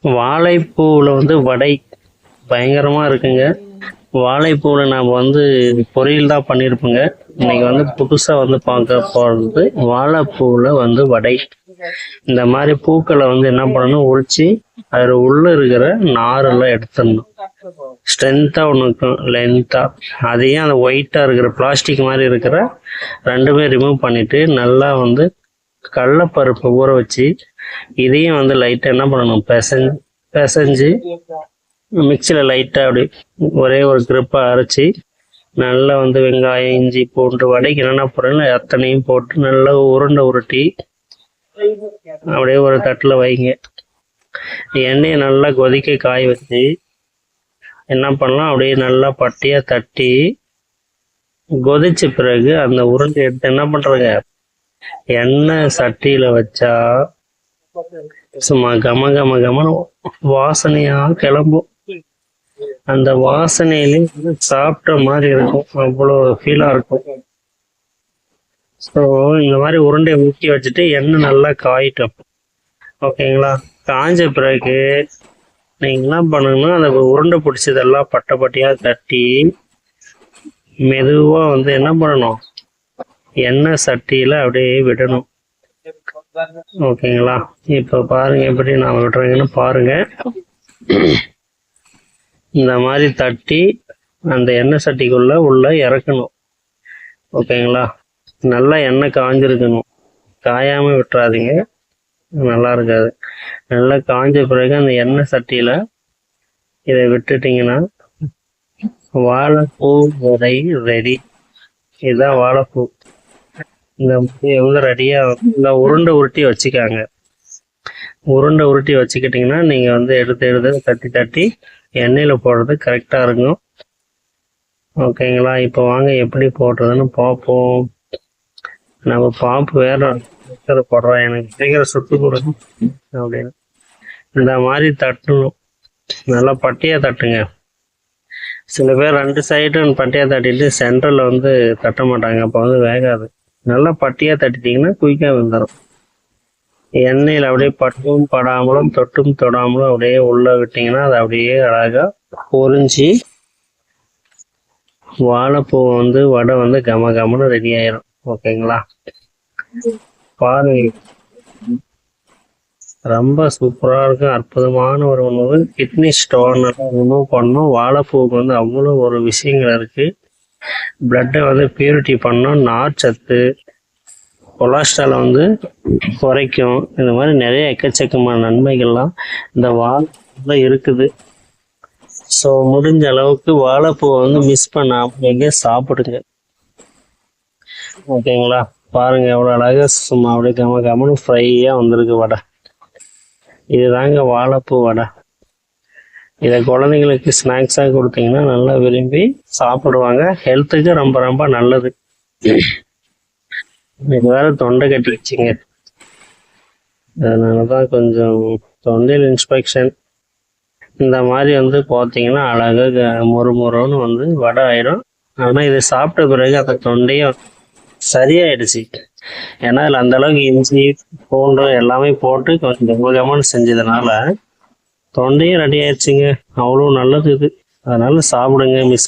வாழைப்பூவில் வந்து வடை பயங்கரமாக இருக்குங்க. வாழைப்பூவில் நாம் வந்து பொரியல் தான் பண்ணியிருப்போங்க. இன்னைக்கு வந்து புதுசாக வந்து பார்க்க போகிறது வாழைப்பூவில் வந்து வடை. இந்த மாதிரி பூக்களை வந்து என்ன பண்ணணும், உரிச்சு அதில் உள்ளே இருக்கிற நாரெல்லாம் எடுத்துடணும். ஸ்ட்ரென்த்தாக ஒன்று இருக்கும், லென்த்தாக. அதையும் அந்த ஒயிட்டாக இருக்கிற பிளாஸ்டிக் மாதிரி இருக்கிற ரெண்டுமே ரிமூவ் பண்ணிவிட்டு நல்லா வந்து கடலைப்பருப்பு ஊற வச்சு இதையும் வந்து லைட்டாக என்ன பண்ணணும், பிசைஞ்சு மிக்சியில் லைட்டாக அப்படி ஒரே ஒரு கிரிப்பாக அரைச்சி நல்லா வந்து வெங்காயம் இஞ்சி பூண்டு வடைக்கு என்னென்ன போடுறீங்களோ அத்தனையும் போட்டு நல்லா உருட்டி அப்படியே ஒரு தட்டில் வைங்க. எண்ணெயை நல்லா கொதிக்க காய வச்சு என்ன பண்ணலாம், அப்படியே நல்லா பட்டியாக தட்டி கொதிச்ச பிறகு அந்த உருண்டை எடுத்து என்ன பண்ணுறாங்க, எண்ணெய் சட்டியில் வச்சா சும்மா கம கம கமன்னு வாசனையாக கிளம்பும். அந்த வாசனையிலையும் சாப்பிட்ட மாதிரி இருக்கும், அவ்வளோ ஃபீலாக இருக்கும். ஸோ இந்த மாதிரி உருண்டையை ஊற்றி வச்சுட்டு எண்ணெய் நல்லா காயிட்டோம், ஓகேங்களா? காஞ்ச பிறகு நீங்கள் என்ன பண்ணணும்னா அந்த உருண்டை பிடிச்சதெல்லாம் பட்டை பட்டையாக தட்டி மெதுவாக வந்து என்ன பண்ணணும், எண்ணெய் சட்டியில் அப்படியே விடணும், ஓகேங்களா? இப்போ பாருங்க எப்படி நான் விடுறேங்கன்னு பாருங்க. இந்த மாதிரி தட்டி அந்த எண்ணெய் சட்டிக்குள்ள உள்ள இறக்கணும், ஓகேங்களா? நல்லா எண்ணெய் காஞ்சிருக்கணும், காயாம விட்டுறாதீங்க, நல்லா இருக்காது. நல்லா காஞ்ச பிறகு அந்த எண்ணெய் சட்டியில இதை விட்டுட்டீங்கன்னா வாழைப்பூ வடை ரெடி. இதுதான் வாழைப்பூ. இந்த எவ்வளோ ரெடியாக இந்த உருண்டை உருட்டி வச்சுக்காங்க. உருண்டை உருட்டி வச்சுக்கிட்டிங்கன்னா நீங்கள் வந்து எடுத்து தட்டி தட்டி எண்ணெயில் போடுறது கரெக்டாக இருக்கும், ஓகேங்களா? இப்போ வாங்க எப்படி போடுறதுன்னு பார்ப்போம். நம்ம பாம்பு வேற போடுறோம், எனக்கு சீக்கிரம் சுட்டு கொடுங்க அப்படின்னு. இந்த மாதிரி தட்டணும், நல்லா பட்டியாக தட்டுங்க. சில பேர் ரெண்டு சைடும் பட்டியாக தட்டிட்டு சென்டரில் வந்து தட்ட மாட்டாங்க, அப்போ வந்து வேகாது. நல்லா பட்டியாக தட்டிட்டிங்கன்னா குயிக்காக வந்துடும். எண்ணெயில் அப்படியே பட்டும் படாமலும் தொட்டும் தொடாமலும் அப்படியே உள்ளே விட்டிங்கன்னா அது அப்படியே அழகாக பொரிஞ்சு வாழைப்பூ வந்து வடை வந்து கம கமன்னு ரெடி ஆயிரும், ஓகேங்களா? பாருங்க, ரொம்ப சூப்பராக இருக்கும், அற்புதமான ஒரு உணவு. கிட்னி ஸ்டோன் ரிமூவ் பண்ணணும். வாழைப்பூவுக்கு வந்து அவ்வளோ ஒரு விஷயங்கள் இருக்குது. பிளட்டை வந்து பியூரிட்டி பண்ணணும், நார் சத்து, கொலஸ்ட்ரால் வந்து குறைக்கும். இந்த மாதிரி நிறைய எக்கச்சக்கமான நன்மைகள்லாம் இந்த வாழைப்பூல இருக்குது. ஸோ முடிஞ்ச அளவுக்கு வாழைப்பூவை வந்து மிஸ் பண்ணாமல் எங்கே சாப்பிடுங்க, ஓகேங்களா? பாருங்க எவ்வளோ அழகாக சும்மா அப்படியே கம கமனு ஃப்ரையாக வந்திருக்கு வடை. இதுதாங்க வாழைப்பூ வடை. இதை குழந்தைங்களுக்கு ஸ்நாக்ஸாக கொடுத்தீங்கன்னா நல்லா விரும்பி சாப்பிடுவாங்க. ஹெல்த்துக்கு ரொம்ப ரொம்ப நல்லது. இது வேற தொண்டை கட்டி வச்சுங்க, அதனால தான் கொஞ்சம் தொண்டையில் இன்ஸ்பெக்ஷன். இந்த மாதிரி வந்து பார்த்தீங்கன்னா அழகாக முறுமுறுன்னு வந்து வடை ஆயிடும். ஆனால் இதை சாப்பிட்ட பிறகு அந்த தொண்டையும் சரியாயிடுச்சு. ஏன்னா அதில் அந்த அளவுக்கு இஞ்சி பூண்டு எல்லாமே போட்டு கொஞ்சம் கவனமாக செஞ்சதுனால தொண்டையும் ரெடி ஆயிடுச்சுங்க. அவ்வளோ நல்லது இது, அதனால சாப்பிடுங்க, மிஸ்